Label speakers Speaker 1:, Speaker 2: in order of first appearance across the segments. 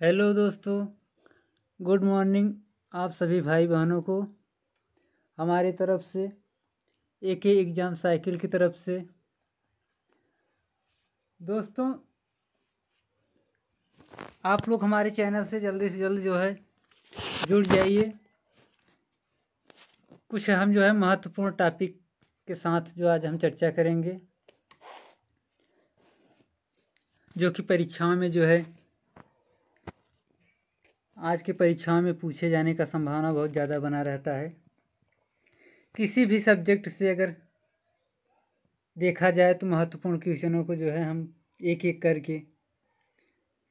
Speaker 1: Hello दोस्तों, good morning आप सभी भाई बहनों को हमारे तरफ से AK एग्ज़ाम साइकिल की तरफ से। दोस्तों, आप लोग हमारे चैनल से जल्द जो है जुड़ जाइए। कुछ हम जो है महत्वपूर्ण टॉपिक के साथ जो आज हम चर्चा करेंगे, जो कि परीक्षाओं में जो है आज की परीक्षाओं में पूछे जाने का संभावना बहुत ज़्यादा बना रहता है। किसी भी सब्जेक्ट से अगर देखा जाए तो महत्वपूर्ण क्वेश्चनों को जो है हम एक एक करके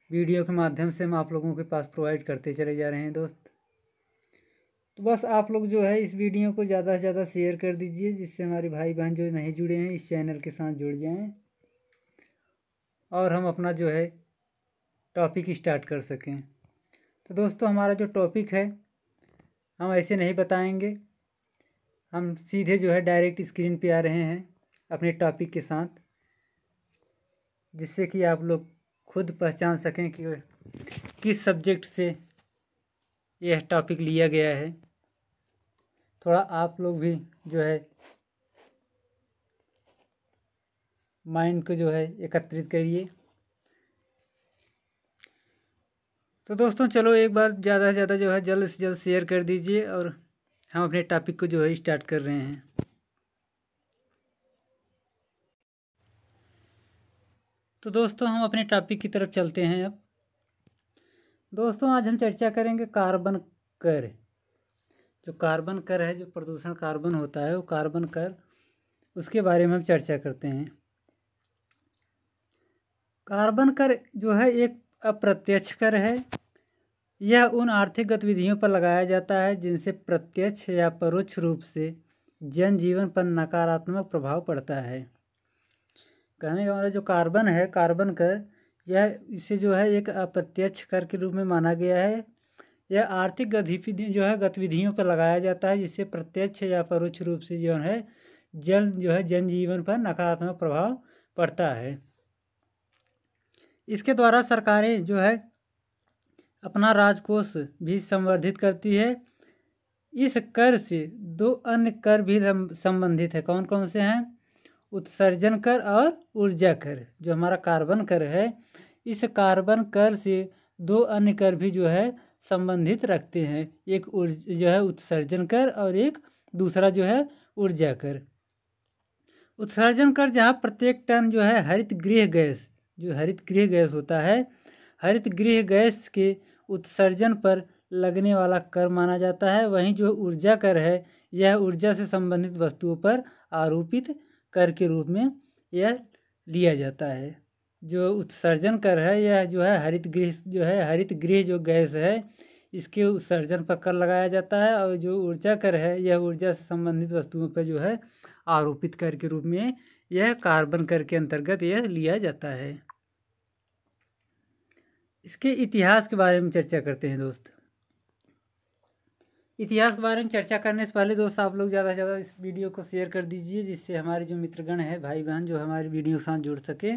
Speaker 1: वीडियो के माध्यम से हम आप लोगों के पास प्रोवाइड करते चले जा रहे हैं दोस्त। तो बस आप लोग जो है इस वीडियो को ज़्यादा से ज़्यादा शेयर कर दीजिए, जिससे हमारे भाई बहन जो नहीं जुड़े हैं इस चैनल के साथ जुड़ जाएं और हम अपना जो है टॉपिक स्टार्ट कर सकें। तो दोस्तों, हमारा जो टॉपिक है हम ऐसे नहीं बताएंगे, हम सीधे जो है डायरेक्ट स्क्रीन पे आ रहे हैं अपने टॉपिक के साथ, जिससे कि आप लोग खुद पहचान सकें कि किस सब्जेक्ट से यह टॉपिक लिया गया है। थोड़ा आप लोग भी जो है माइंड को जो है एकत्रित करिए। तो दोस्तों चलो एक बार ज़्यादा से ज़्यादा जो है जल्द से जल्द शेयर कर दीजिए और हम अपने टॉपिक को जो है स्टार्ट कर रहे हैं। तो दोस्तों, हम अपने टॉपिक की तरफ चलते हैं। अब दोस्तों, आज हम चर्चा करेंगे कार्बन कर। जो कार्बन कर है, जो प्रदूषण कार्बन होता है, वो कार्बन कर, उसके बारे में हम चर्चा करते हैं। कार्बन कर जो है एक अप्रत्यक्ष कर है। यह उन आर्थिक गतिविधियों पर लगाया जाता है जिनसे प्रत्यक्ष या परोक्ष रूप से जनजीवन पर नकारात्मक प्रभाव पड़ता है। कहने का मतलब जो कार्बन है, कार्बन कर, यह इसे जो है एक अप्रत्यक्ष कर के रूप में माना गया है। यह आर्थिक गतिविधियों पर लगाया जाता है जिससे प्रत्यक्ष या परोक्ष रूप से जनजीवन पर नकारात्मक प्रभाव पड़ता है। इसके द्वारा सरकारें जो है अपना राजकोष भी संवर्धित करती है। इस कर से दो अन्य कर भी संबंधित है। कौन कौन से हैं? उत्सर्जन कर और ऊर्जा कर। जो हमारा कार्बन कर है, इस कार्बन कर से दो अन्य कर भी जो है संबंधित रखते हैं। एक जो है उत्सर्जन कर और एक दूसरा जो है ऊर्जा कर। उत्सर्जन कर जहाँ प्रत्येक टन जो है हरित गृह गैस होता है, हरित गृह गैस के उत्सर्जन पर लगने वाला कर माना जाता है। वहीं जो ऊर्जा कर है, यह ऊर्जा से संबंधित वस्तुओं पर आरोपित कर के रूप में यह लिया जाता है। जो उत्सर्जन कर है, यह जो है हरित गृह जो गैस है, इसके उत्सर्जन पर कर लगाया जाता है। और जो ऊर्जा कर है, यह ऊर्जा से संबंधित वस्तुओं पर जो है आरोपित कर के रूप में यह कार्बन कर के अंतर्गत यह लिया जाता है। इसके इतिहास के बारे में चर्चा करते हैं दोस्त। इतिहास के बारे में चर्चा करने से पहले दोस्त आप लोग ज़्यादा से ज़्यादा इस वीडियो को शेयर कर दीजिए, जिससे हमारे जो मित्रगण है, भाई बहन जो हमारी वीडियो के साथ जुड़ सके।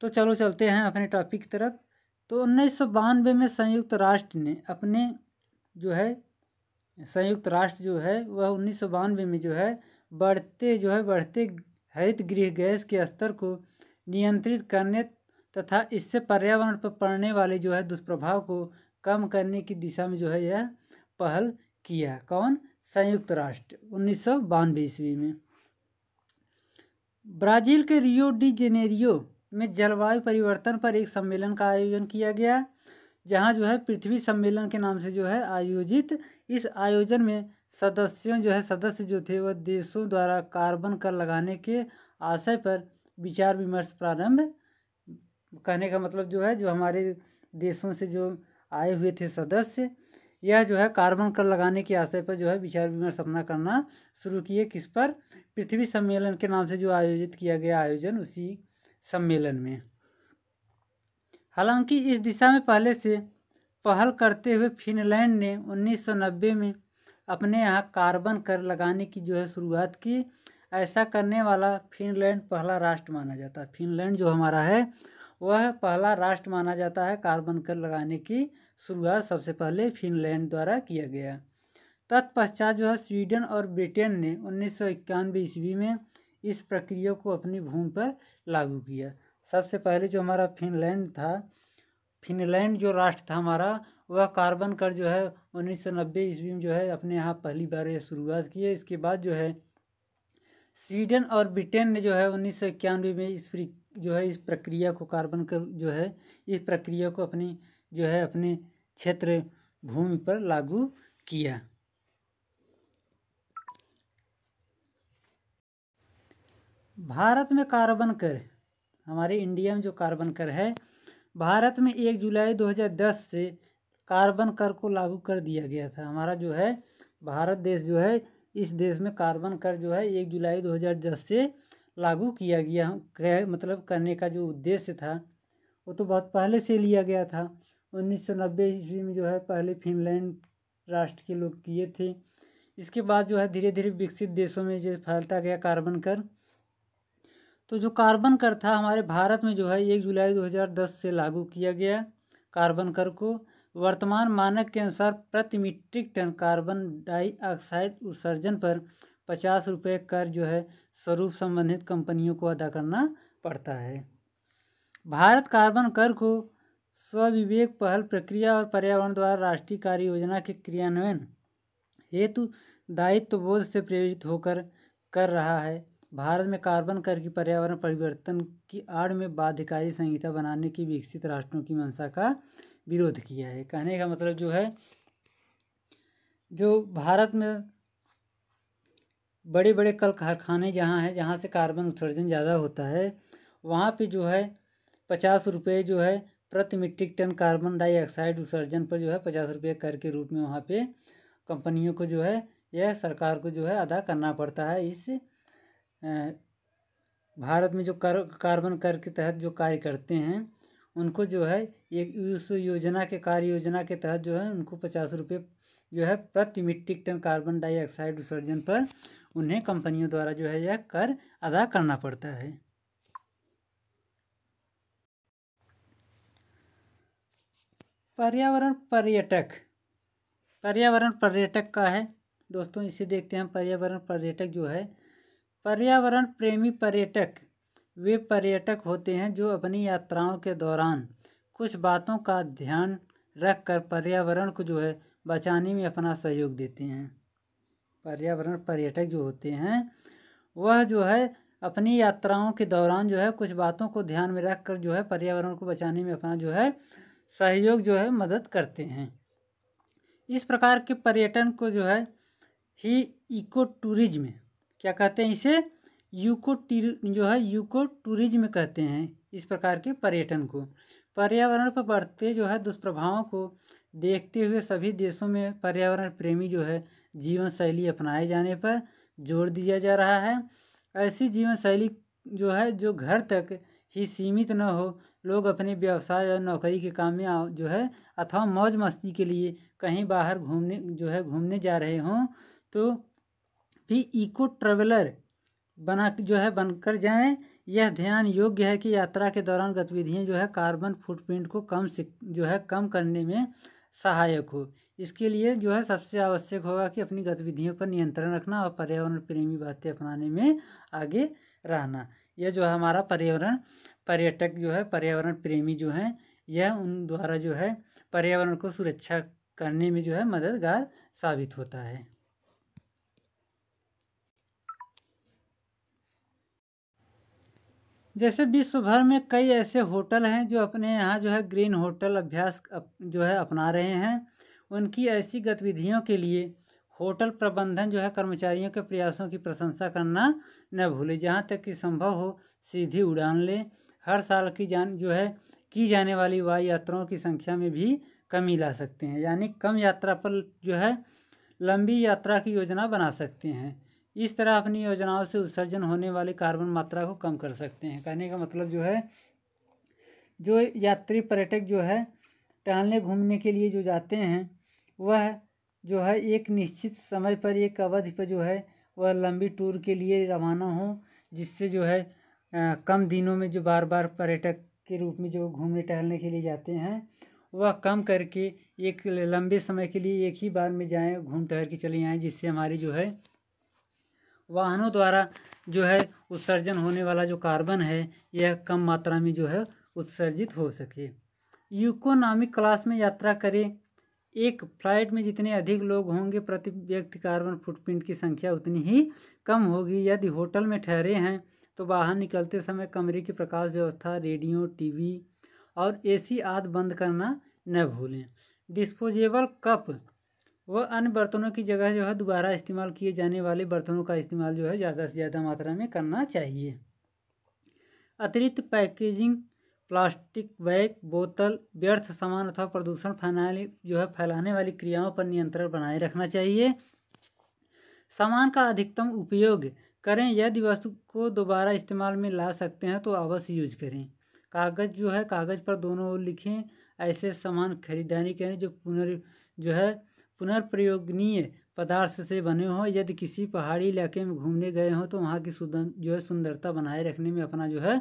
Speaker 1: तो चलो चलते हैं अपने टॉपिक की तरफ। तो 1992 में संयुक्त राष्ट्र जो है वह 1992 में जो है बढ़ते हरित गृह गैस के स्तर को नियंत्रित करने तथा इससे पर्यावरण पर पड़ने वाले जो है दुष्प्रभाव को कम करने की दिशा में जो है यह पहल किया। कौन? संयुक्त राष्ट्र 1992 ईस्वी में। ब्राज़ील के रियो डी जेनेरियो में जलवायु परिवर्तन पर एक सम्मेलन का आयोजन किया गया, जहां जो है पृथ्वी सम्मेलन के नाम से जो है आयोजित। इस आयोजन में सदस्य जो थे वह देशों द्वारा कार्बन कर लगाने के आशय पर विचार विमर्श प्रारंभ। कहने का मतलब जो है, जो हमारे देशों से जो आए हुए थे सदस्य, यह जो है कार्बन कर लगाने के आशय पर जो है विचार विमर्श अपना करना शुरू किए। किस पर? पृथ्वी सम्मेलन के नाम से जो आयोजित किया गया आयोजन, उसी सम्मेलन में। हालांकि इस दिशा में पहले से पहल करते हुए फिनलैंड ने 1990 में अपने यहाँ कार्बन कर लगाने की जो है शुरुआत की। ऐसा करने वाला फिनलैंड पहला राष्ट्र माना जाता है। फिनलैंड जो हमारा है वह पहला राष्ट्र माना जाता है कार्बन कर लगाने की शुरुआत सबसे पहले फिनलैंड द्वारा किया गया। तत्पश्चात जो है स्वीडन और ब्रिटेन ने 1991 ईस्वी में इस प्रक्रिया को अपनी भूमि पर लागू किया। सबसे पहले जो हमारा फिनलैंड जो राष्ट्र था हमारा, वह कार्बन कर जो है 1990 ईस्वी में जो है अपने यहाँ पहली बार यह शुरुआत की है। इसके बाद जो है स्वीडन और ब्रिटेन ने जो है 1991 में इस प्रक्रिया को कार्बन कर जो है इस प्रक्रिया को अपने क्षेत्र भूमि पर लागू किया। भारत में कार्बन कर, हमारे इंडिया में जो कार्बन कर है, भारत में 1 जुलाई 2010 से कार्बन कर को लागू कर दिया गया था। हमारा जो है भारत देश जो है, इस देश में कार्बन कर जो है 1 जुलाई 2010 से लागू किया गया। मतलब करने का जो उद्देश्य था वो तो बहुत पहले से लिया गया था। 1990 ईस्वी में जो है पहले फिनलैंड राष्ट्र के लोग किए थे। इसके बाद जो है धीरे धीरे विकसित देशों में जो फैलता गया कार्बन कर। तो जो कार्बन कर था हमारे भारत में जो है 1 जुलाई 2010 से लागू किया गया कार्बन कर को। वर्तमान मानक के अनुसार प्रति मीट्रिक टन कार्बन डाइऑक्साइड उत्सर्जन पर 50 रुपये कर जो है स्वरूप संबंधित कंपनियों को अदा करना पड़ता है। भारत कार्बन कर को स्वविवेक, पहल प्रक्रिया और पर्यावरण द्वारा राष्ट्रीय कार्य योजना के क्रियान्वयन हेतु दायित्व बोध से प्रेरित होकर कर रहा है। भारत में कार्बन कर की पर्यावरण परिवर्तन की आड़ में बाध्यकारी संहिता बनाने की विकसित राष्ट्रों की मंशा का विरोध किया है। कहने का मतलब जो है, जो भारत में बड़े बड़े कल कारखाने जहाँ हैं, जहाँ से कार्बन उत्सर्जन ज़्यादा होता है, वहाँ पे जो है 50 रुपये जो है प्रति मीट्रिक टन कार्बन डाइऑक्साइड उत्सर्जन पर जो है 50 रुपये कर के रूप में वहाँ पे कंपनियों को जो है यह सरकार को जो है अदा करना पड़ता है। इस भारत में जो कार्बन कर के तहत जो कार्य करते हैं उनको जो है एक उस योजना के कार्य योजना के तहत जो है उनको 50 रुपये जो है प्रति मीट्रिक टन कार्बन डाइऑक्साइड उत्सर्जन पर उन्हें कंपनियों द्वारा जो है यह कर अदा करना पड़ता है। पर्यावरण पर्यटक, पर्यावरण पर्यटक का है दोस्तों, इसे देखते हैं। पर्यावरण पर्यटक जो है, पर्यावरण प्रेमी पर्यटक वे पर्यटक होते हैं जो अपनी यात्राओं के दौरान कुछ बातों का ध्यान रखकर पर्यावरण को जो है बचाने में अपना सहयोग देते हैं। पर्यावरण पर्यटक जो होते हैं वह जो है अपनी यात्राओं के दौरान जो है कुछ बातों को ध्यान में रखकर जो है पर्यावरण को बचाने में अपना जो है सहयोग जो है मदद करते हैं। इस प्रकार के पर्यटन को जो है ही इको टूरिज्म क्या कहते हैं, इसे यूको टूरिज्म कहते हैं। इस प्रकार के पर्यटन को पर्यावरण पर बढ़ते जो है दुष्प्रभावों को देखते हुए सभी देशों में पर्यावरण प्रेमी जो है जीवन शैली अपनाए जाने पर जोर दिया जा रहा है। ऐसी जीवन शैली जो है जो घर तक ही सीमित न हो, लोग अपने व्यवसाय और नौकरी के काम में जो है अथवा मौज मस्ती के लिए कहीं बाहर घूमने जा रहे हों तो भी इको ट्रैवलर बनकर जाएं। यह ध्यान योग्य है कि यात्रा के दौरान गतिविधियां जो है कार्बन फुटप्रिंट को कम करने में सहायक हो। इसके लिए जो है सबसे आवश्यक होगा कि अपनी गतिविधियों पर नियंत्रण रखना और पर्यावरण प्रेमी बातें अपनाने में आगे रहना। यह जो है हमारा पर्यावरण पर्यटक जो है पर्यावरण प्रेमी जो हैं, यह उन द्वारा जो है पर्यावरण को सुरक्षा करने में जो है मददगार साबित होता है। जैसे विश्व भर में कई ऐसे होटल हैं जो अपने यहाँ जो है ग्रीन होटल अभ्यास जो है अपना रहे हैं। उनकी ऐसी गतिविधियों के लिए होटल प्रबंधन जो है कर्मचारियों के प्रयासों की प्रशंसा करना न भूले। जहाँ तक कि संभव हो सीधी उड़ान ले। हर साल की जाने वाली वायु यात्राओं की संख्या में भी कमी ला सकते हैं, यानी कम यात्रा पर जो है लंबी यात्रा की योजना बना सकते हैं। इस तरह अपनी योजनाओं से उत्सर्जन होने वाली कार्बन मात्रा को कम कर सकते हैं। कहने का मतलब जो है जो यात्री पर्यटक जो है टहलने घूमने के लिए जो जाते हैं वह जो है एक निश्चित समय पर एक अवधि पर जो है वह लंबी टूर के लिए रवाना हो, जिससे जो है कम दिनों में जो बार बार पर्यटक के रूप में जो घूमने टहलने के लिए जाते हैं वह कम करके एक लंबे समय के लिए एक ही बार में जाएं, घूम टहल के चले आएँ, जिससे हमारी जो है वाहनों द्वारा जो है उत्सर्जन होने वाला जो कार्बन है यह कम मात्रा में जो है उत्सर्जित हो सके। इकोनॉमिक क्लास में यात्रा करें। एक फ्लाइट में जितने अधिक लोग होंगे प्रति व्यक्ति कार्बन फुटप्रिंट की संख्या उतनी ही कम होगी। यदि होटल में ठहरे हैं तो बाहर निकलते समय कमरे की प्रकाश व्यवस्था, रेडियो, टीवी और एसी आदि बंद करना न भूलें। डिस्पोजेबल कप व अन्य बर्तनों की जगह जो है दोबारा इस्तेमाल किए जाने वाले बर्तनों का इस्तेमाल जो है ज़्यादा से ज़्यादा मात्रा में करना चाहिए। अतिरिक्त पैकेजिंग, प्लास्टिक बैग, बोतल, व्यर्थ सामान अथवा प्रदूषण फैलाने वाली क्रियाओं पर नियंत्रण बनाए रखना चाहिए। सामान का अधिकतम उपयोग करें। यदि वस्तु को दोबारा इस्तेमाल में ला सकते हैं तो अवश्य यूज करें। कागज़ पर दोनों ओर लिखें। ऐसे सामान खरीदारी करें जो पुनर्प्रयोगनीय पदार्थ से बने हों। यदि किसी पहाड़ी इलाके में घूमने गए हों तो वहाँ की सुंदरता बनाए रखने में अपना जो है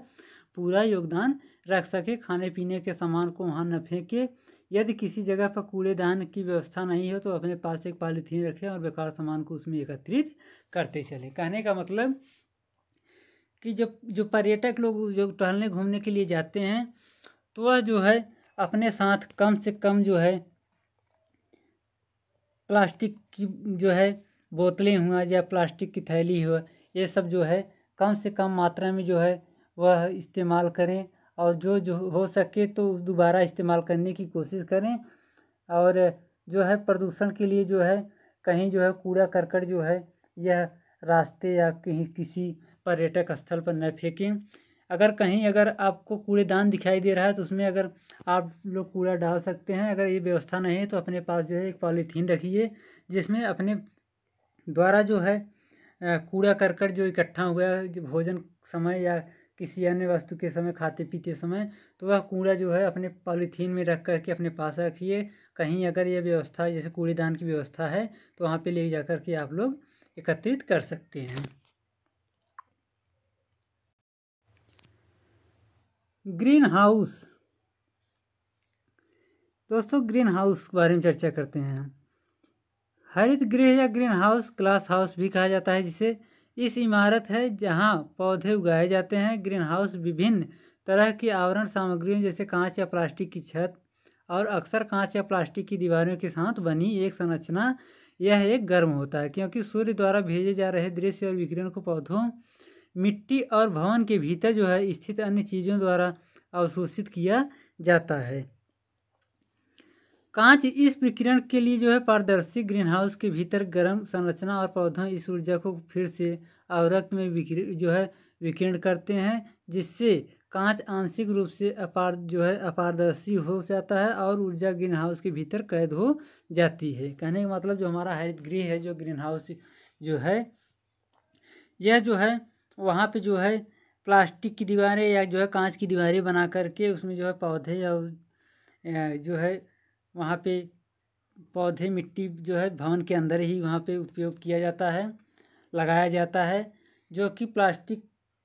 Speaker 1: पूरा योगदान रख सके। खाने पीने के सामान को वहाँ न फेंके। यदि किसी जगह पर कूड़ेदान की व्यवस्था नहीं हो तो अपने पास एक पॉलीथीन रखें और बेकार सामान को उसमें एकत्रित करते चलें। कहने का मतलब कि जो पर्यटक लोग जो टहलने घूमने के लिए जाते हैं तो वह जो है अपने साथ कम से कम जो है प्लास्टिक की जो है बोतलें हुआ या प्लास्टिक की थैली हुआ, ये सब जो है कम से कम मात्रा में जो है वह इस्तेमाल करें और जो हो सके तो दोबारा इस्तेमाल करने की कोशिश करें। और जो है प्रदूषण के लिए जो है कहीं जो है कूड़ा करकट जो है यह रास्ते या कहीं किसी पर्यटक स्थल पर न फेंकें। अगर आपको कूड़ेदान दिखाई दे रहा है तो उसमें अगर आप लोग कूड़ा डाल सकते हैं। अगर ये व्यवस्था नहीं है तो अपने पास जो है एक पॉलीथीन रखिए जिसमें अपने द्वारा जो है कूड़ा करकट जो इकट्ठा हुआ है जो भोजन समय या किसी अन्य वस्तु के समय खाते पीते समय, तो वह कूड़ा जो है अपने पॉलीथीन में रख करके अपने पास रखिए। कहीं अगर ये व्यवस्था जैसे कूड़ेदान की व्यवस्था है तो वहाँ पे ले जा कर के आप लोग एकत्रित कर सकते हैं। Green house. दोस्तों ग्रीन हाउस के बारे में चर्चा करते हैं। हरित गृह या ग्रीन हाउस, ग्लास हाउस भी कहा जाता है जिसे, इस इमारत है जहां पौधे उगाए जाते हैं। ग्रीन हाउस विभिन्न तरह की आवरण सामग्रियों जैसे कांच या प्लास्टिक की छत और अक्सर कांच या प्लास्टिक की दीवारों के साथ बनी एक संरचना। यह एक गर्म होता है क्योंकि सूर्य द्वारा भेजे जा रहे दृश्य और विकिरण को पौधों, मिट्टी और भवन के भीतर जो है स्थित अन्य चीज़ों द्वारा अवशोषित किया जाता है। कांच इस विकिरण के लिए जो है पारदर्शी। ग्रीनहाउस के भीतर गर्म संरचना और पौधों इस ऊर्जा को फिर से अवरक्त में विकिरण करते हैं जिससे कांच आंशिक रूप से अपारदर्शी हो जाता है और ऊर्जा ग्रीनहाउस के भीतर कैद हो जाती है। कहने का मतलब जो हमारा हरित गृह है, जो ग्रीनहाउस जो है, यह जो है वहाँ पे जो है प्लास्टिक की दीवारें या जो है कांच की दीवारें बना करके उसमें जो है पौधे या जो है वहाँ पे पौधे, मिट्टी जो है भवन के अंदर ही वहाँ पे उपयोग किया जाता है, लगाया जाता है। जो कि प्लास्टिक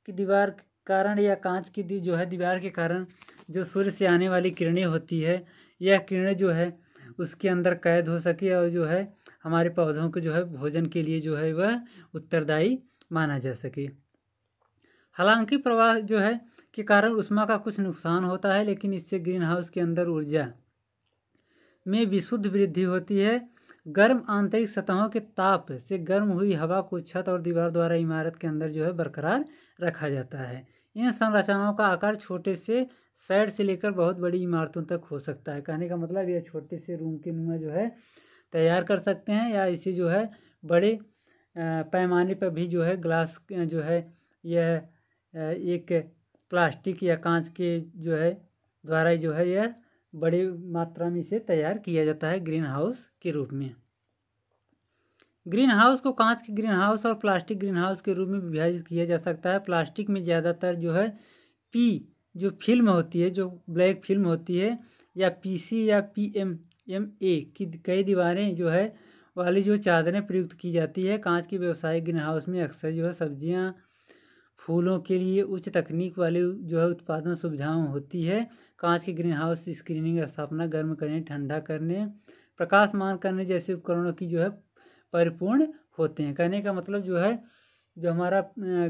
Speaker 1: की दीवार के कारण या कांच की जो है दीवार के कारण जो सूर्य से आने वाली किरणें होती है, यह किरणें जो है उसके अंदर कैद हो सके और जो है हमारे पौधों को जो है भोजन के लिए जो है वह उत्तरदायी माना जा सके। हालांकि प्रवाह जो है के कारण ऊष्मा का कुछ नुकसान होता है, लेकिन इससे ग्रीन हाउस के अंदर ऊर्जा में विशुद्ध वृद्धि होती है। गर्म आंतरिक सतहों के ताप से गर्म हुई हवा को छत और दीवार द्वारा इमारत के अंदर जो है बरकरार रखा जाता है। इन संरचनाओं का आकार छोटे से शेड से लेकर बहुत बड़ी इमारतों तक हो सकता है। कहने का मतलब यह छोटे से रूम के नुमा जो है तैयार कर सकते हैं या इसे जो है बड़े पैमाने पर भी जो है ग्लास जो है यह एक प्लास्टिक या कांच के जो है द्वारा जो है यह बड़ी मात्रा में इसे तैयार किया जाता है ग्रीन हाउस के रूप में। ग्रीन हाउस को कांच के ग्रीन हाउस और प्लास्टिक ग्रीन हाउस के रूप में विभाजित किया जा सकता है। प्लास्टिक में ज़्यादातर जो है जो फिल्म होती है, जो ब्लैक फिल्म होती है, या पीसी या PMMA की कई दीवारें जो है वाली जो चादरें प्रयुक्त की जाती है। कांच के व्यावसायिक ग्रीन हाउस में अक्सर जो है सब्जियाँ, फूलों के लिए उच्च तकनीक वाले जो है उत्पादन सुविधाएं होती है। कांच के ग्रीन हाउस स्क्रीनिंग स्थापना गर्म करने, ठंडा करने, प्रकाशमान करने जैसे उपकरणों की जो है परिपूर्ण होते हैं। कहने का मतलब जो है जो हमारा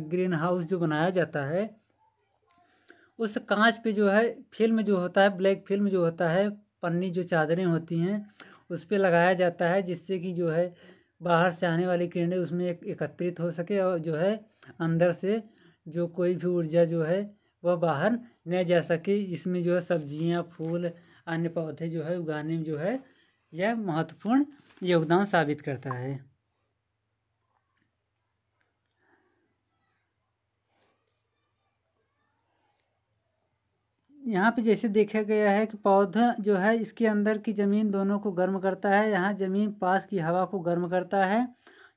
Speaker 1: ग्रीन हाउस जो बनाया जाता है उस कांच पे जो है फिल्म जो होता है, ब्लैक फिल्म जो होता है, पन्नी जो चादरें होती हैं उस पर लगाया जाता है, जिससे कि जो है बाहर से आने वाली किरणें उसमें एकत्रित हो सके और जो है अंदर से जो कोई भी ऊर्जा जो है वह बाहर न जा सके। इसमें जो है सब्जियां, फूल, अन्य पौधे जो है उगाने में जो है यह महत्वपूर्ण योगदान साबित करता है। यहाँ पे जैसे देखा गया है कि पौधा जो है इसके अंदर की ज़मीन दोनों को गर्म करता है। यहाँ ज़मीन पास की हवा को गर्म करता है।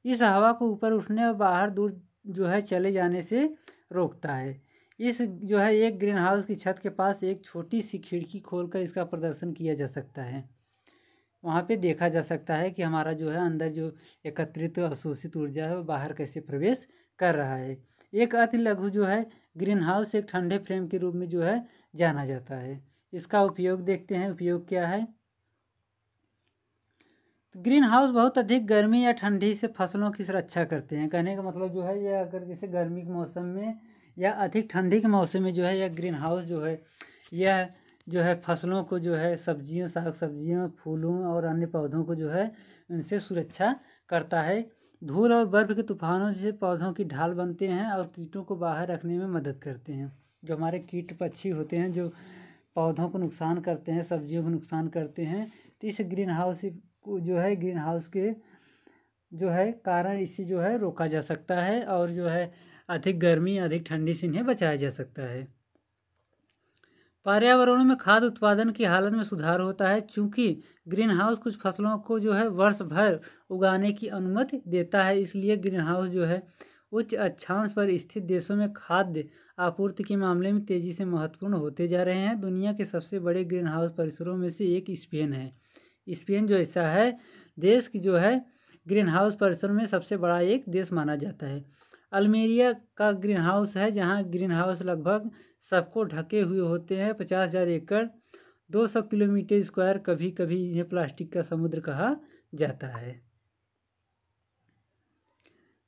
Speaker 1: इस हवा को ऊपर उठने और बाहर दूर जो है चले जाने से रोकता है। इस जो है एक ग्रीन हाउस की छत के पास एक छोटी सी खिड़की खोलकर इसका प्रदर्शन किया जा सकता है। वहाँ पे देखा जा सकता है कि हमारा जो है अंदर जो एकत्रित अवशोषित ऊर्जा है वो बाहर कैसे प्रवेश कर रहा है। एक अति लघु जो है ग्रीन हाउस एक ठंडे फ्रेम के रूप में जो है जाना जाता है। इसका उपयोग देखते हैं, उपयोग क्या है। ग्रीन हाउस बहुत अधिक गर्मी या ठंडी से फसलों की सुरक्षा करते हैं। कहने का मतलब जो है यह अगर जैसे गर्मी के मौसम में या अधिक ठंडी के मौसम में जो है यह ग्रीन हाउस जो है यह जो है फसलों को जो है सब्जियों, साग सब्जियों, फूलों और अन्य पौधों को जो है उनसे सुरक्षा करता है। धूल और बर्फ़ के तूफानों से पौधों की ढाल बनते हैं और कीटों को बाहर रखने में मदद करते हैं। जो हमारे कीट पक्षी होते हैं जो पौधों को नुकसान करते हैं, सब्जियों को नुकसान करते हैं, तो इस ग्रीन हाउस को जो है ग्रीन हाउस के जो है कारण इसे जो है रोका जा सकता है और जो है अधिक गर्मी, अधिक ठंडी से इन्हें बचाया जा सकता है। पर्यावरण में खाद्य उत्पादन की हालत में सुधार होता है, चूँकि ग्रीन हाउस कुछ फसलों को जो है वर्ष भर उगाने की अनुमति देता है। इसलिए ग्रीन हाउस जो है उच्च अक्षांश पर स्थित देशों में खाद्य आपूर्ति के मामले में तेज़ी से महत्वपूर्ण होते जा रहे हैं। दुनिया के सबसे बड़े ग्रीन हाउस परिसरों में से एक स्पेन है। स्पेन जो ऐसा है देश की जो है ग्रीन हाउस परिसर में सबसे बड़ा एक देश माना जाता है। अल्मेरिया का ग्रीन हाउस है जहाँ ग्रीन हाउस लगभग सबको ढके हुए होते हैं। 50,000 एकड़ 200 किलोमीटर स्क्वायर, कभी कभी इन्हें प्लास्टिक का समुद्र कहा जाता है।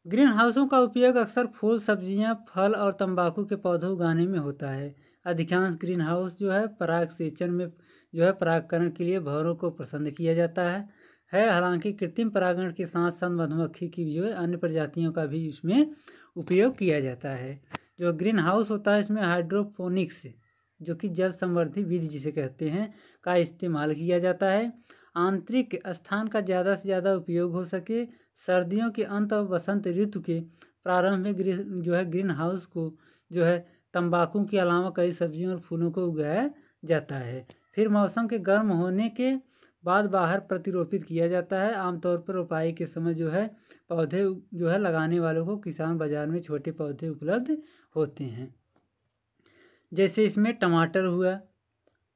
Speaker 1: ग्रीन हाउसों का उपयोग अक्सर फूल, सब्जियां, फल और तंबाकू के पौधे उगाने में होता है। अधिकांश ग्रीन हाउस जो है पराग सेचन में जो है परागकरण के लिए भौरों को पसंद किया जाता है। हालांकि कृत्रिम परागण के साथ साथ मधुमक्खी की जो है अन्य प्रजातियों का भी इसमें उपयोग किया जाता है। जो ग्रीन हाउस होता है इसमें हाइड्रोपोनिक्स जो कि जल संवर्धी विधि जिसे कहते हैं का इस्तेमाल किया जाता है। आंतरिक स्थान का ज़्यादा से ज़्यादा उपयोग हो सके। सर्दियों के अंत और बसंत ऋतु के प्रारंभ में जो है ग्रीन हाउस को जो है तंबाकू के अलावा कई सब्जियों और फूलों को उगाया जाता है। फिर मौसम के गर्म होने के बाद बाहर प्रतिरोपित किया जाता है। आमतौर पर रोपाई के समय जो है पौधे जो है लगाने वालों को किसान बाजार में छोटे पौधे उपलब्ध होते हैं। जैसे इसमें टमाटर हुआ,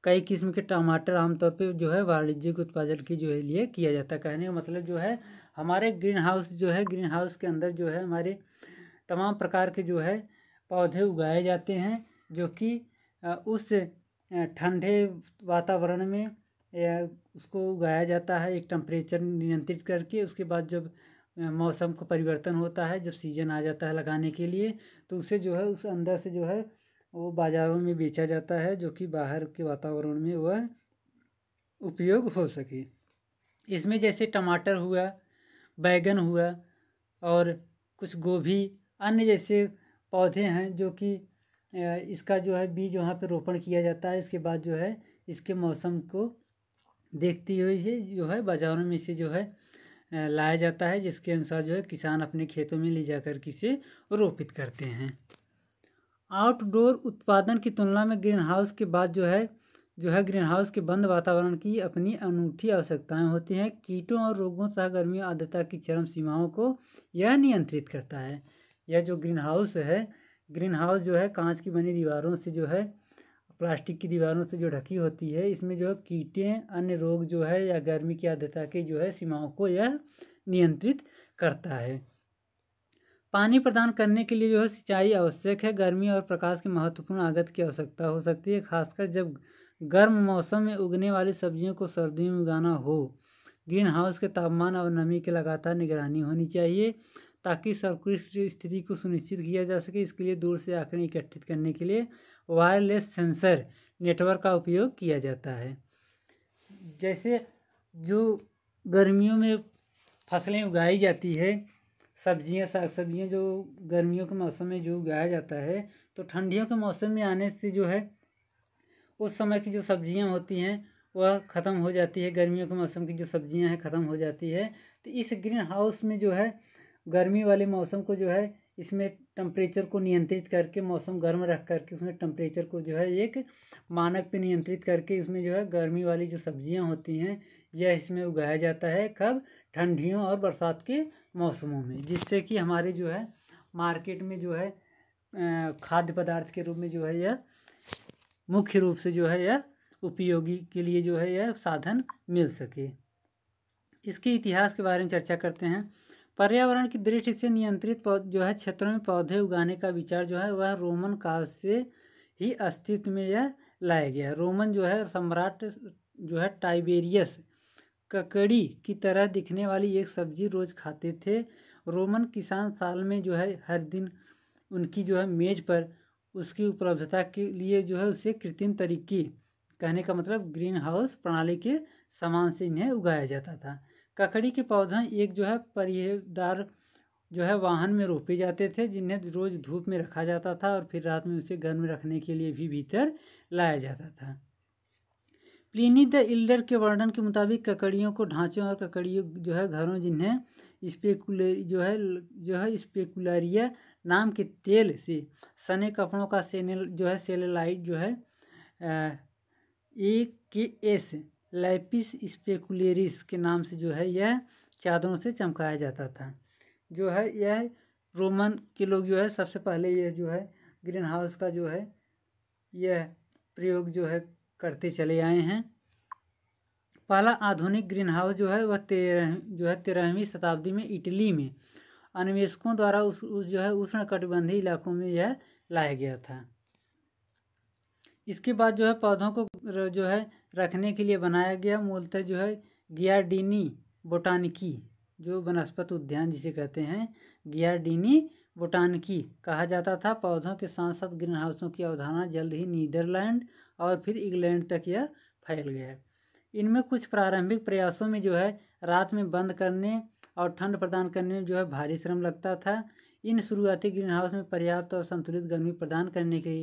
Speaker 1: कई किस्म के टमाटर आमतौर पे जो है वाणिज्यिक उत्पादन के जो है लिए किया जाता है। कहने का मतलब जो है हमारे ग्रीन हाउस जो है ग्रीन हाउस के अंदर जो है हमारे तमाम प्रकार के जो है पौधे उगाए जाते हैं जो कि उस ठंडे वातावरण में उसको उगाया जाता है एक टेम्परेचर नियंत्रित करके। उसके बाद जब मौसम का परिवर्तन होता है, जब सीजन आ जाता है लगाने के लिए, तो उसे जो है उस अंदर से जो है वो बाज़ारों में बेचा जाता है जो कि बाहर के वातावरण में वह उपयोग हो सके। इसमें जैसे टमाटर हुआ, बैगन हुआ और कुछ गोभी, अन्य जैसे पौधे हैं जो कि इसका जो है बीज वहाँ पे रोपण किया जाता है। इसके बाद जो है इसके मौसम को देखते हुए इसे जो है बाज़ारों में इसे जो है लाया जाता है, जिसके अनुसार जो है किसान अपने खेतों में ले जाकर के इसे रोपित करते हैं। आउटडोर उत्पादन की तुलना में ग्रीन हाउस के बाद जो है ग्रीन हाउस के बंद वातावरण की अपनी अनूठी आवश्यकताएं होती हैं। कीटों और रोगों तथा गर्मी और आर्द्रता की चरम सीमाओं को यह नियंत्रित करता है। यह जो ग्रीन हाउस है, ग्रीन हाउस जो है कांच की बनी दीवारों से जो है प्लास्टिक की दीवारों से जो ढकी होती है, इसमें जो है कीटें, अन्य रोग जो है या गर्मी की आर्द्रता की जो है सीमाओं को यह नियंत्रित करता है। पानी प्रदान करने के लिए जो है सिंचाई आवश्यक है। गर्मी और प्रकाश की महत्वपूर्ण आगत की आवश्यकता हो सकती है, खासकर जब गर्म मौसम में उगने वाली सब्जियों को सर्दियों में उगाना हो। ग्रीन हाउस के तापमान और नमी की लगातार निगरानी होनी चाहिए ताकि सर्कुलर स्थिति को सुनिश्चित किया जा सके। इसके लिए दूर से आंकड़े एकत्रित करने के लिए वायरलेस सेंसर नेटवर्क का उपयोग किया जाता है। जैसे जो गर्मियों में फसलें उगाई जाती है, सब्जियां, साग सब्जियाँ जो गर्मियों के मौसम में जो उगाया जाता है, तो ठंडियों के मौसम में आने से जो है उस समय की जो सब्जियां होती हैं वह ख़त्म हो जाती है। गर्मियों के मौसम की जो सब्जियां हैं ख़त्म हो जाती है। तो इस ग्रीन हाउस में जो है गर्मी वाले मौसम को जो है इसमें टेम्परेचर को नियंत्रित करके, मौसम गर्म रख करके उसमें टेम्परेचर को जो है एक मानक पे नियंत्रित करके इसमें जो है गर्मी वाली जो सब्जियां होती हैं यह इसमें उगाया जाता है। कब? ठंडियों और बरसात के मौसमों में, जिससे कि हमारे जो है मार्केट में जो है खाद्य पदार्थ के रूप में जो है यह मुख्य रूप से जो है यह उपयोगी के लिए जो है यह साधन मिल सके। इसके इतिहास के बारे में चर्चा करते हैं। पर्यावरण की दृष्टि से नियंत्रित जो है क्षेत्रों में पौधे उगाने का विचार जो है वह रोमन काल से ही अस्तित्व में यह लाया गया है। रोमन जो है सम्राट जो है टाइबेरियस ककड़ी की तरह दिखने वाली एक सब्जी रोज खाते थे। रोमन किसान साल में जो है हर दिन उनकी जो है मेज पर उसकी उपलब्धता के लिए जो है उसे कृत्रिम तरीके, कहने का मतलब ग्रीन हाउस प्रणाली के सामान से इन्हें उगाया जाता था। ककड़ी के पौधे एक जो है परिहेदार जो है वाहन में रोपे जाते थे, जिन्हें रोज धूप में रखा जाता था और फिर रात में उसे घर में रखने के लिए भी भीतर लाया जाता था। प्लिनी द एल्डर के वर्णन के मुताबिक ककड़ियों को ढांचों और ककड़ियों जो है घरों, जिन्हें स्पेकुलरिया नाम के तेल से सने कपड़ों का सेलेलाइट जो है AKS लैपिस स्पेकुलरिस के नाम से जो है यह चादरों से चमकाया जाता था। जो है यह रोमन के लोग जो है सबसे पहले यह जो है ग्रीन हाउस का जो है यह प्रयोग जो है करते चले आए हैं। पहला आधुनिक ग्रीन हाउस जो है वह 13वीं शताब्दी में इटली में अन्वेषकों द्वारा जो है उष्णकटिबंधीय इलाकों में यह लाया गया था। इसके बाद जो है पौधों को जो है रखने के लिए बनाया गया मूलतः जो है गियार्डिनी बोटानिकी, जो वनस्पति उद्यान जिसे कहते हैं गियार्डिनी बोटानिकी कहा जाता था। पौधों के साथ साथ ग्रीन हाउसों की अवधारणा जल्द ही नीदरलैंड और फिर इंग्लैंड तक यह फैल गया। इनमें कुछ प्रारंभिक प्रयासों में जो है रात में बंद करने और ठंड प्रदान करने में जो है भारी श्रम लगता था। इन शुरुआती ग्रीन हाउस में पर्याप्त और संतुलित गर्मी प्रदान करने के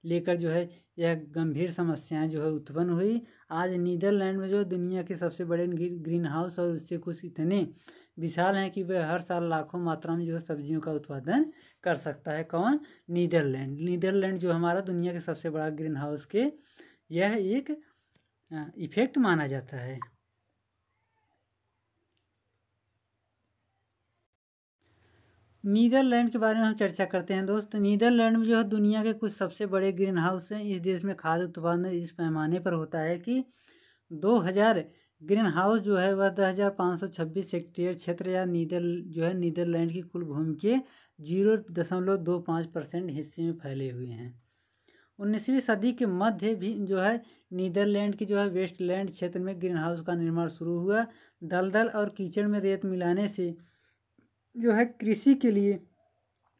Speaker 1: लेकर जो है यह गंभीर समस्याएं जो है उत्पन्न हुई। आज नीदरलैंड में जो दुनिया के सबसे बड़े ग्रीन हाउस और उससे कुछ इतने विशाल हैं कि वह हर साल लाखों मात्रा में जो है सब्जियों का उत्पादन कर सकता है। कौन? नीदरलैंड। नीदरलैंड जो हमारा दुनिया के सबसे बड़ा ग्रीन हाउस के यह एक इफेक्ट माना जाता है। नीदरलैंड के बारे में हम चर्चा करते हैं दोस्त। नीदरलैंड में जो है दुनिया के कुछ सबसे बड़े ग्रीन हाउस हैं। इस देश में खाद्य उत्पादन इस पैमाने पर होता है कि 2000 ग्रीन हाउस जो है वह 10,526 हेक्टेयर क्षेत्र या नीदरलैंड की कुल भूमि के 0.25% हिस्से में फैले हुए हैं। 19वीं सदी के मध्य भी जो है नीदरलैंड की जो है वेस्टलैंड क्षेत्र में ग्रीन हाउस का निर्माण शुरू हुआ। दलदल और कीचड़ में रेत मिलाने से जो है कृषि के लिए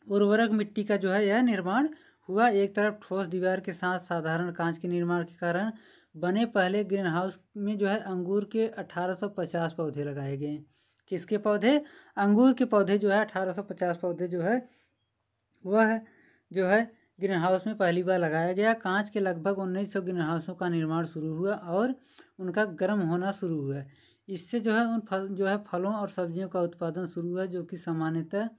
Speaker 1: उर्वरक मिट्टी का जो है यह निर्माण हुआ। एक तरफ ठोस दीवार के साथ साधारण कांच के निर्माण के कारण बने पहले ग्रीन हाउस में जो है अंगूर के 1850 पौधे लगाए गए। किसके पौधे? अंगूर के पौधे जो है 1850 पौधे जो है वह जो है ग्रीन हाउस में पहली बार लगाया गया। कांच के लगभग 1900 ग्रीन हाउसों का निर्माण शुरू हुआ और उनका गर्म होना शुरू हुआ। इससे जो है फलों और सब्जियों का उत्पादन शुरू हुआ, जो कि सामान्यतः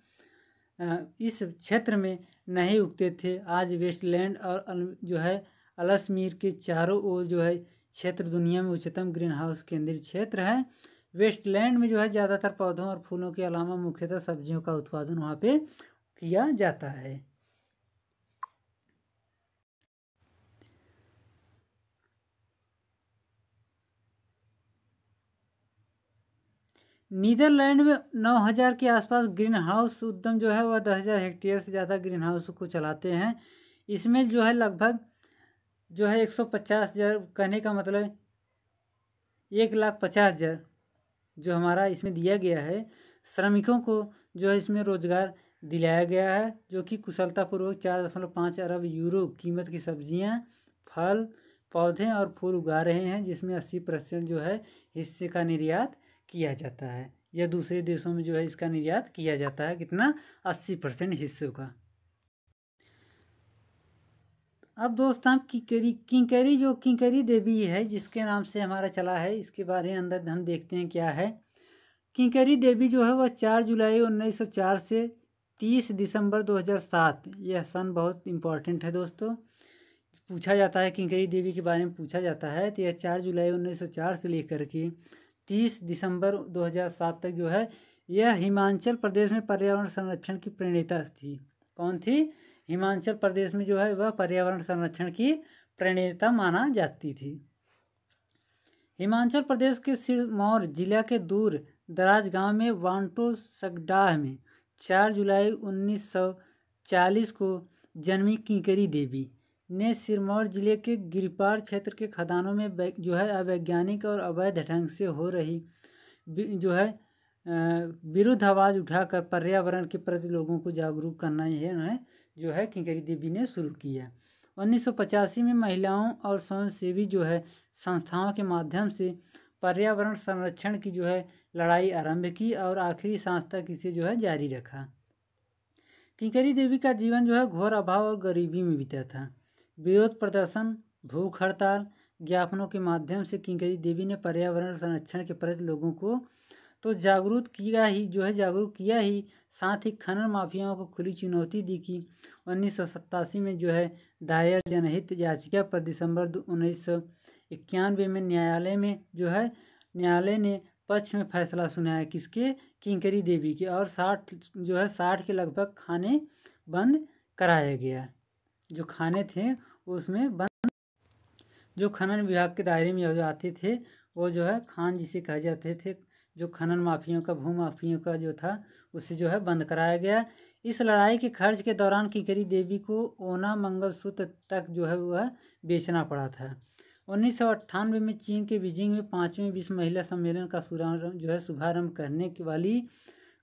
Speaker 1: इस क्षेत्र में नहीं उगते थे। आज वेस्टलैंड और जो है अल्समीर के चारों ओर जो है क्षेत्र दुनिया में उच्चतम ग्रीन हाउस केंद्रित क्षेत्र है। वेस्टलैंड में जो है ज़्यादातर पौधों और फूलों के अलावा मुख्यतः सब्जियों का उत्पादन वहाँ पे किया जाता है। नीदरलैंड में 9,000 के आसपास ग्रीन हाउस उद्यम जो है वह 10,000 हेक्टेयर से ज़्यादा ग्रीन हाउस को चलाते हैं। इसमें जो है लगभग जो है 150,000, कहने का मतलब 1,50,000 जो हमारा इसमें दिया गया है श्रमिकों को जो है इसमें रोजगार दिलाया गया है, जो कि कुशलतापूर्वक 4.5 अरब यूरो कीमत की सब्जियां, फल, पौधे और फूल उगा रहे हैं, जिसमें 80% जो है हिस्से का निर्यात किया जाता है। यह दूसरे देशों में जो है इसका निर्यात किया जाता है। कितना? 80% हिस्सों का। अब दोस्त हम किंकरी जो किंकरी देवी है जिसके नाम से हमारा चला है, इसके बारे में अंदर हम देखते हैं क्या है। किंकरी देवी जो है वह 4 जुलाई 1904 से 30 दिसंबर 2007, यह सन बहुत इम्पोर्टेंट है दोस्तों, पूछा जाता है किंकरी देवी के बारे में पूछा जाता है। तो यह 4 जुलाई 1904 से लेकर के 30 दिसंबर 2007 तक जो है यह हिमाचल प्रदेश में पर्यावरण संरक्षण की प्रणेता थी। कौन थी? हिमाचल प्रदेश में जो है वह पर्यावरण संरक्षण की प्रणेता माना जाती थी। हिमाचल प्रदेश के सिरमौर जिला के दूर दराज गांव में वांटो सगडाह में 4 जुलाई 1940 को जन्मी किंकरी देवी ने सिरमौर जिले के गिरिपार क्षेत्र के खदानों में जो है अवैज्ञानिक और अवैध ढंग से हो रही जो है विरुद्ध आवाज़ उठाकर पर्यावरण के प्रति लोगों को जागरूक करना है जो है किंकरी देवी ने शुरू किया। 1985 में महिलाओं और स्वयंसेवी जो है संस्थाओं के माध्यम से पर्यावरण संरक्षण की जो है लड़ाई आरंभ की और आखिरी सांस तक इसे जो है जारी रखा। किंकरी देवी का जीवन जो है घोर अभाव और गरीबी में बीता था। विरोध प्रदर्शन, भूख हड़ताल, ज्ञापनों के माध्यम से किंकरी देवी ने पर्यावरण संरक्षण के प्रति लोगों को तो जागरूक किया ही, साथ ही खनन माफियाओं को खुली चुनौती दी कि 1987 में जो है दायर जनहित याचिका पर दिसंबर 1991 में न्यायालय ने पक्ष में फैसला सुनाया। किसके? किंकरी देवी के। और 60 के लगभग खाने बंद कराया गया। जो खाने थे उसमें बंद, जो खनन विभाग के दायरे में जो आते थे वो जो है खान जिसे कहे जाते थे, जो खनन माफियों का भूमाफियों का जो था उससे जो है बंद कराया गया। इस लड़ाई के खर्च के दौरान किंकरी देवी को ओना मंगलसूत्र तक जो है वह बेचना पड़ा था। 1998 में चीन के बीजिंग में 5वें विश्व महिला सम्मेलन का शुभारंभ करने वाली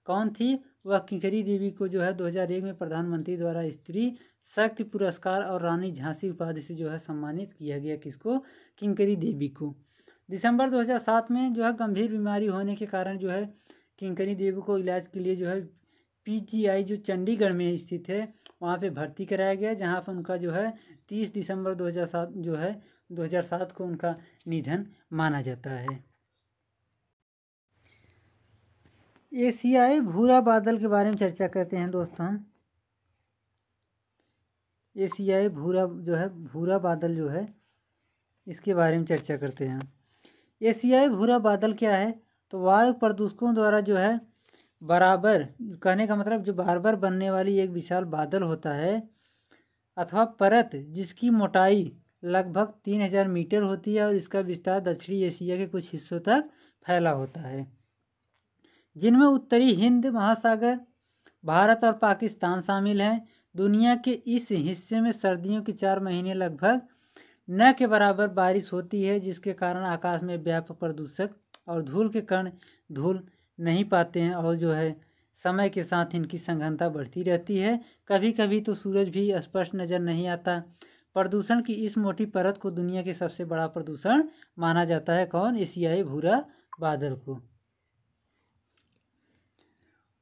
Speaker 1: कौन थी? वह किंकरी देवी को जो है 2001 में प्रधानमंत्री द्वारा स्त्री शक्ति पुरस्कार और रानी झांसी उपाधि से जो है सम्मानित किया गया। किसको? किंकरी देवी को। दिसंबर 2007 में जो है गंभीर बीमारी होने के कारण जो है किंकरी देवी को इलाज के लिए जो है PGI जो चंडीगढ़ में स्थित है वहाँ पे भर्ती कराया गया, जहाँ पर उनका जो है 30 दिसंबर 2007 को उनका निधन माना जाता है। एशियाई भूरा बादल के बारे में चर्चा करते हैं दोस्तों हम। एशियाई भूरा बादल जो है इसके बारे में चर्चा करते हैं। एशियाई भूरा बादल क्या है? तो वायु प्रदूषकों द्वारा जो है बराबर, कहने का मतलब जो बार बार बनने वाली एक विशाल बादल होता है अथवा परत जिसकी मोटाई लगभग 3000 मीटर होती है और इसका विस्तार दक्षिणी एशिया के कुछ हिस्सों तक फैला होता है, जिनमें उत्तरी हिंद महासागर, भारत और पाकिस्तान शामिल हैं। दुनिया के इस हिस्से में सर्दियों के 4 महीने लगभग न के बराबर बारिश होती है, जिसके कारण आकाश में व्यापक प्रदूषक और धूल के कण धूल नहीं पाते हैं और जो है समय के साथ इनकी सघनता बढ़ती रहती है। कभी कभी तो सूरज भी स्पष्ट नज़र नहीं आता। प्रदूषण की इस मोटी परत को दुनिया के सबसे बड़ा प्रदूषण माना जाता है। कौन? एशियाई भूरा बादल को।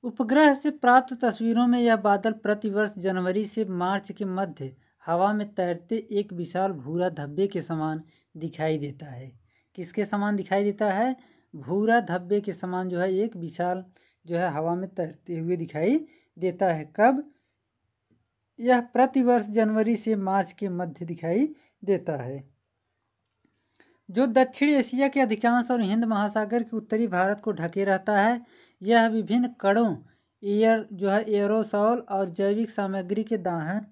Speaker 1: उपग्रह से प्राप्त तस्वीरों में यह बादल प्रतिवर्ष जनवरी से मार्च के मध्य हवा में तैरते एक विशाल भूरा धब्बे के समान दिखाई देता है। किसके समान दिखाई देता है? भूरा धब्बे के समान जो है एक विशाल जो है हवा में तैरते हुए दिखाई देता है। कब? यह प्रतिवर्ष जनवरी से मार्च के मध्य दिखाई देता है। जो दक्षिण एशिया के अधिकांश और हिंद महासागर के उत्तरी भारत को ढके रहता है। यह विभिन्न कणों एरोसॉल और जैविक सामग्री के दाहन,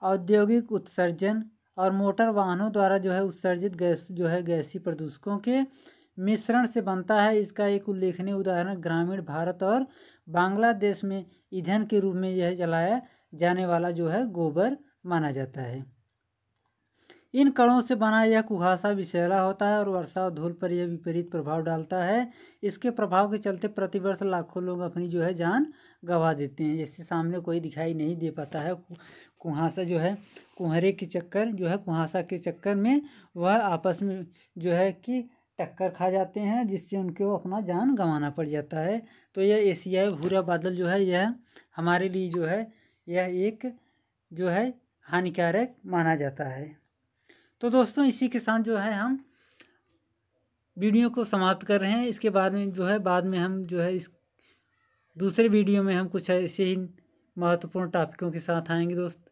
Speaker 1: औद्योगिक उत्सर्जन और मोटर वाहनों द्वारा जो है उत्सर्जित गैसीय प्रदूषकों के मिश्रण से बनता है। इसका एक उल्लेखनीय उदाहरण ग्रामीण भारत और बांग्लादेश में ईंधन के रूप में यह जलाया जाने वाला जो है गोबर माना जाता है। इन कणों से बना यह कुहासा विषैला होता है और वर्षा और धूल पर यह विपरीत प्रभाव डालता है। इसके प्रभाव के चलते प्रतिवर्ष लाखों लोग अपनी जो है जान गंवा देते हैं। इसके सामने कोई दिखाई नहीं दे पाता है। कुहासा जो है कुहरे के चक्कर जो है कुहासा के चक्कर में वह आपस में जो है कि टक्कर खा जाते हैं, जिससे उनको अपना जान गंवाना पड़ जाता है। तो यह एशियाई भूरा बादल जो है यह हमारे लिए जो है यह एक जो है हानिकारक माना जाता है। तो दोस्तों इसी के साथ जो है हम वीडियो को समाप्त कर रहे हैं। इसके बाद में जो है बाद में हम जो है इस दूसरे वीडियो में हम कुछ ऐसे ही महत्वपूर्ण टॉपिकों के साथ आएंगे दोस्त।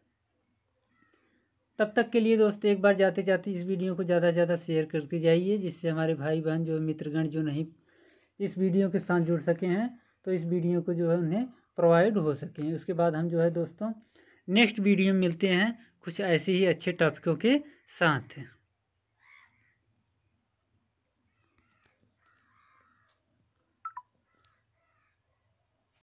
Speaker 1: तब तक के लिए दोस्त एक बार जाते जाते इस वीडियो को ज़्यादा से ज़्यादा शेयर करते जाइए, जिससे हमारे भाई बहन जो मित्रगण जो नहीं इस वीडियो के साथ जुड़ सके हैं तो इस वीडियो को जो है उन्हें प्रोवाइड हो सकें। उसके बाद हम जो है दोस्तों नेक्स्ट वीडियो में मिलते हैं कुछ ऐसे ही अच्छे टॉपिकों के साथ।